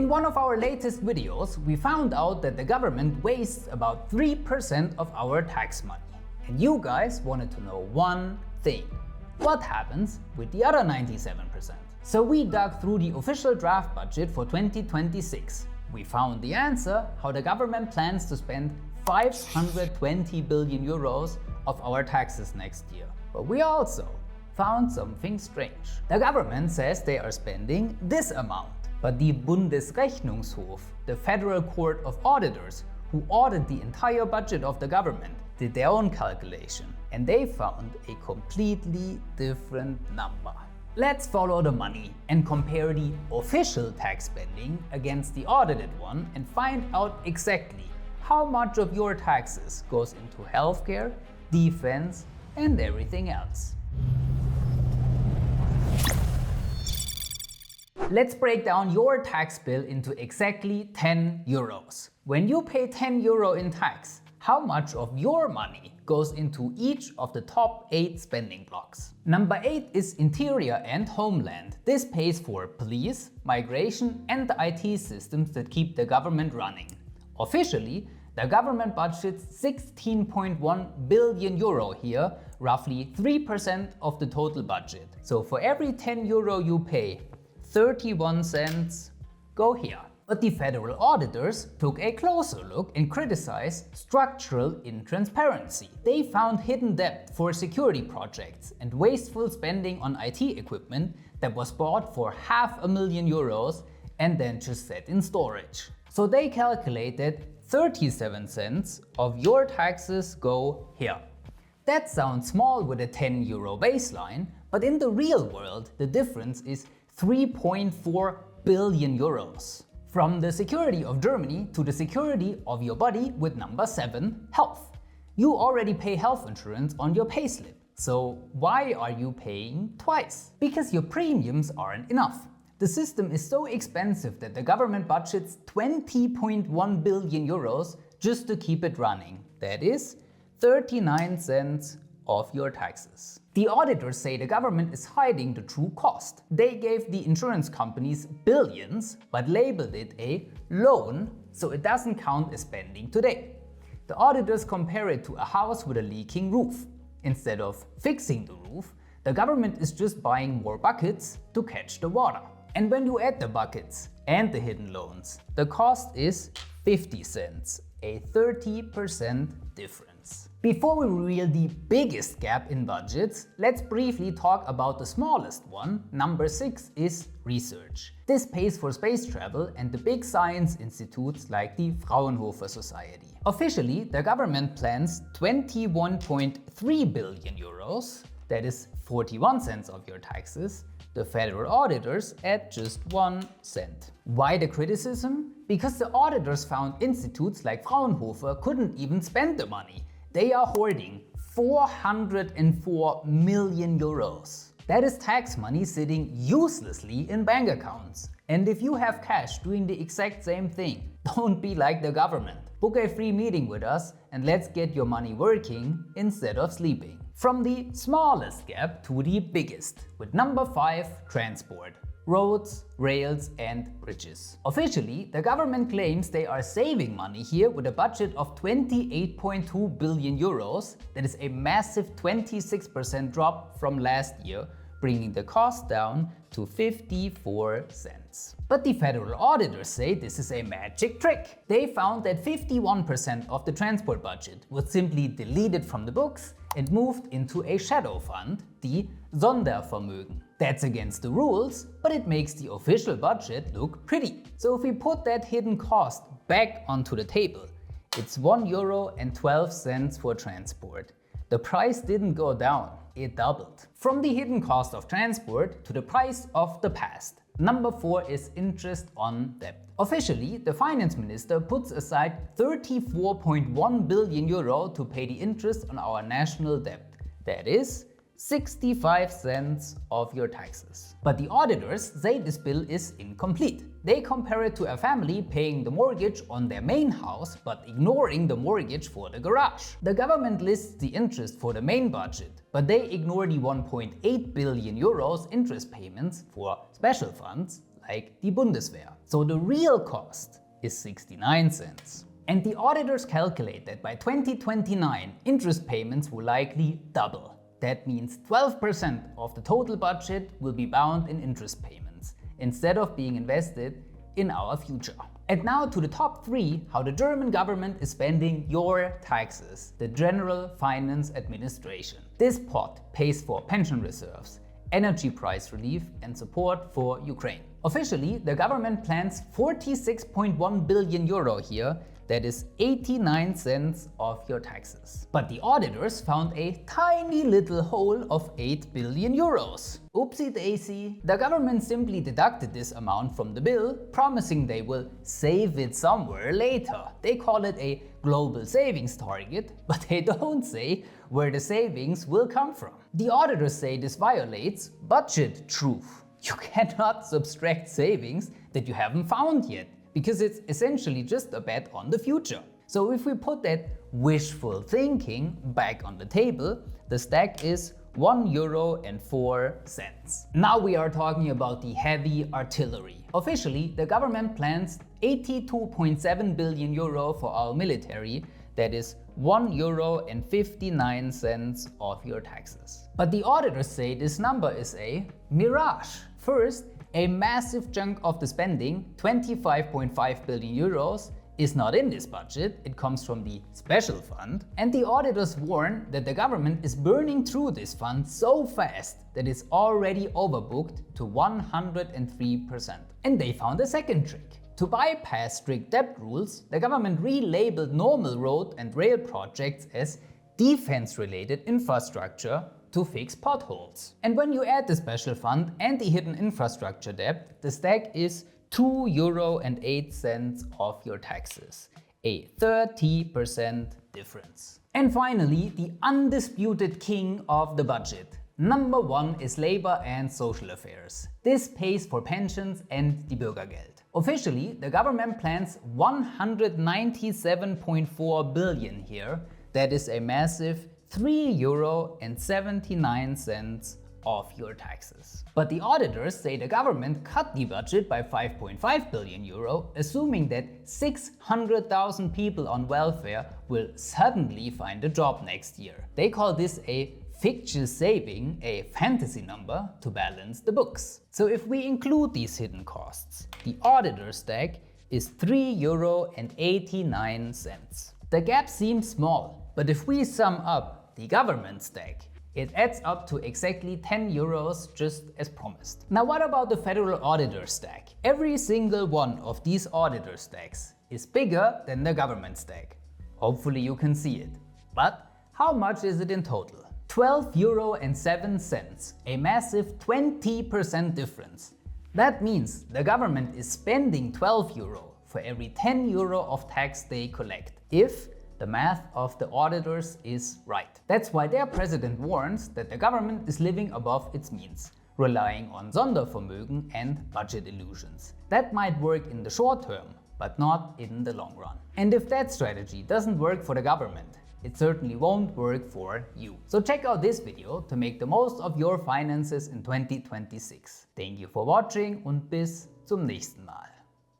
In one of our latest videos, we found out that the government wastes about 3% of our tax money. And you guys wanted to know one thing. What happens with the other 97%? So we dug through the official draft budget for 2026. We found the answer, how the government plans to spend 520 billion euros of our taxes next year. But we also found something strange. The government says they are spending this amount, but the Bundesrechnungshof, the Federal Court of Auditors, who audit the entire budget of the government, did their own calculation, and they found a completely different number. Let's follow the money and compare the official tax spending against the audited one and find out exactly how much of your taxes goes into healthcare, defense, and everything else. Let's break down your tax bill into exactly 10 euros. When you pay 10 euro in tax, how much of your money goes into each of the top 8 spending blocks? Number 8 is Interior and Homeland. This pays for police, migration, and the IT systems that keep the government running. Officially, the government budgets 16.1 billion euro here, roughly 3% of the total budget. So for every 10 euro you pay, 31 cents go here. But the Federal Auditors took a closer look and criticized structural intransparency. They found hidden debt for security projects and wasteful spending on IT equipment that was bought for €500,000 euros and then just set in storage. So they calculated 37 cents of your taxes go here. That sounds small with a 10 euro baseline, but in the real world the difference is 3.4 billion euros. From the security of Germany to the security of your body with number 7, health. You already pay health insurance on your payslip. So why are you paying twice? Because your premiums aren't enough. The system is so expensive that the government budgets 20.1 billion euros just to keep it running. That is 39 cents of your taxes. The auditors say the government is hiding the true cost. They gave the insurance companies billions, but labeled it a loan, so it doesn't count as spending today. The auditors compare it to a house with a leaking roof. Instead of fixing the roof, the government is just buying more buckets to catch the water. And when you add the buckets and the hidden loans, the cost is 50 cents, a 30% difference. Before we reveal the biggest gap in budgets, let's briefly talk about the smallest one. Number 6 is research. This pays for space travel and the big science institutes like the Fraunhofer Society. Officially, the government plans 21.3 billion euros, that is 41 cents of your taxes. The Federal Auditors add just 1 cent. Why the criticism? Because the auditors found institutes like Fraunhofer couldn't even spend the money. They are hoarding 404 million euros. That is tax money sitting uselessly in bank accounts. And if you have cash doing the exact same thing, don't be like the government. Book a free meeting with us and let's get your money working instead of sleeping. From the smallest gap to the biggest, with number 5, transport. Roads, rails, and bridges. Officially, the government claims they are saving money here with a budget of 28.2 billion euros. That is a massive 26% drop from last year, bringing the cost down to 54 cents. But the Federal Auditors say this is a magic trick. They found that 51% of the transport budget was simply deleted from the books and moved into a shadow fund, the Sondervermögen. That's against the rules, but it makes the official budget look pretty. So if we put that hidden cost back onto the table, it's €1.12 for transport. The price didn't go down, it doubled. From the hidden cost of transport to the price of the past. Number 4 is interest on debt. Officially, the finance minister puts aside 34.1 billion euro to pay the interest on our national debt. That is 65 cents of your taxes. But the auditors say this bill is incomplete. They compare it to a family paying the mortgage on their main house but ignoring the mortgage for the garage. The government lists the interest for the main budget, but they ignore the 1.8 billion euros interest payments for special funds like die Bundeswehr. So the real cost is 69 cents. And the auditors calculate that by 2029, interest payments will likely double. That means 12% of the total budget will be bound in interest payments, instead of being invested in our future. And now to the top 3, how the German government is spending your taxes, the General Finance Administration. This pot pays for pension reserves, energy price relief and support for Ukraine. Officially, the government plans 46.1 billion euro here, that is 89 cents of your taxes. But the auditors found a tiny little hole of 8 billion euros. Oopsie daisy. The government simply deducted this amount from the bill, promising they will save it somewhere later. They call it a global savings target, but they don't say where the savings will come from. The auditors say this violates budget truth. You cannot subtract savings that you haven't found yet, because it's essentially just a bet on the future. So if we put that wishful thinking back on the table, the stack is €1.04. Now we are talking about the heavy artillery. Officially, the government plans 82.7 billion euro for our military, that is €1.59 of your taxes. But the auditors say this number is a mirage. First, a massive chunk of the spending, 25.5 billion euros, is not in this budget. It comes from the special fund. And the auditors warn that the government is burning through this fund so fast that it's already overbooked to 103%. And they found a second trick. To bypass strict debt rules, the government relabeled normal road and rail projects as defense-related infrastructure to fix potholes. And when you add the special fund and the hidden infrastructure debt, the stack is €2.08 of your taxes, a 30% difference. And finally, the undisputed king of the budget. Number 1 is labor and social affairs. This pays for pensions and die Bürgergeld. Officially, the government plans 197.4 billion here. That is a massive €3.79 of your taxes. But the auditors say the government cut the budget by 5.5 billion euro, assuming that 600,000 people on welfare will suddenly find a job next year. They call this a fictitious saving, a fantasy number to balance the books. So if we include these hidden costs, the auditor stack is €3.89. The gap seems small, but if we sum up the government stack, it adds up to exactly 10 euros, just as promised. Now what about the Federal Auditor stack? Every single one of these auditor stacks is bigger than the government stack. Hopefully you can see it. But how much is it in total? €12.07, a massive 20% difference. That means the government is spending €12 for every 10 euro of tax they collect, if the math of the auditors is right. That's why their president warns that the government is living above its means, relying on Sondervermögen and budget illusions. That might work in the short term, but not in the long run. And if that strategy doesn't work for the government, it certainly won't work for you. So check out this video to make the most of your finances in 2026. Thank you for watching und bis zum nächsten Mal.